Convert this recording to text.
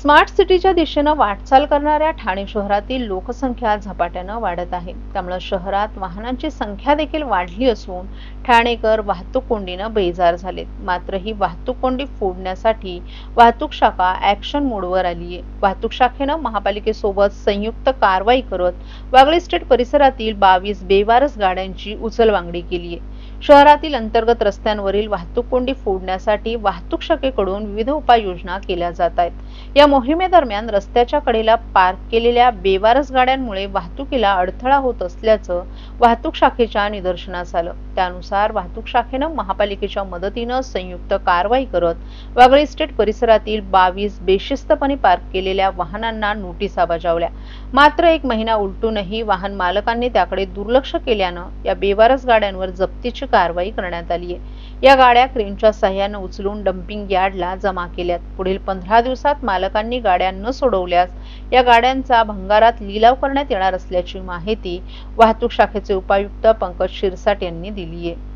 Smart सिटीच्या दिशेनं वाटचाल करणाऱ्या ठाणे शहरातील लोकसंख्या झपाट्यानं वाढत आहे। त्यामुळे शहरात वाहनांची संख्या देखील वाढली असून ठाणेकर वाहतूक कोंडीनं बेजार झालेत। मात्र ही वाहतूक कोंडी फोडण्यासाठी वाहतूक शाखा ऍक्शन मोडवर आली आहे। वाहतूक शाखेनं महापालिकेसोबत संयुक्त कारवाई करत वागळे इस्टेट परिसरातील 22 बेवारस गाड्यांची उचलबांगडी केली आहे। शहरातील अंतर्गत रस्त्यांवरील वाहतूक कोंडी फोडण्यासाठी वाहतूक शाखेकडून विविध उपाययोजना केल्या जात आहेत। या मोहिमेदरम्यान रस्त्याच्या कडेला पार्क केलेल्या बेवारस गाड्यांमुळे वाहतुकीला अडथळा होत असल्याचं वाहतूक शाखेच्या निदर्शनास आलं। त्यानुसार वाहतूक शाखेनं महापालिकेच्या मदतीनं संयुक्त कारवाई करत वागळे इस्टेट परिसरातील 22 बेशिस्तपणे पार्क केलेल्या वाहनांना नोटिसा बजावल्या। मात्र 1 महिना उलटूनही वाहन मालकांनी त्याकडे दुर्लक्ष केल्यानं या बेवारस गाड्यांवर जप्तीची कारवाई करण्यात आली आहे। या गाड्या क्रेनच्या सहाय्याने उचलून डंपिंग यार्डला जमा केल्यात। पुढील 15 दिवसात मालकांनी गाड्या न सोडवल्यास या गाड्यांचा भंगारात लिलाव करण्यात येणार असल्याची माहिती वाहतूक शाखेचे उपायुक्त पंकज शिरसाट यांनी दिली आहे।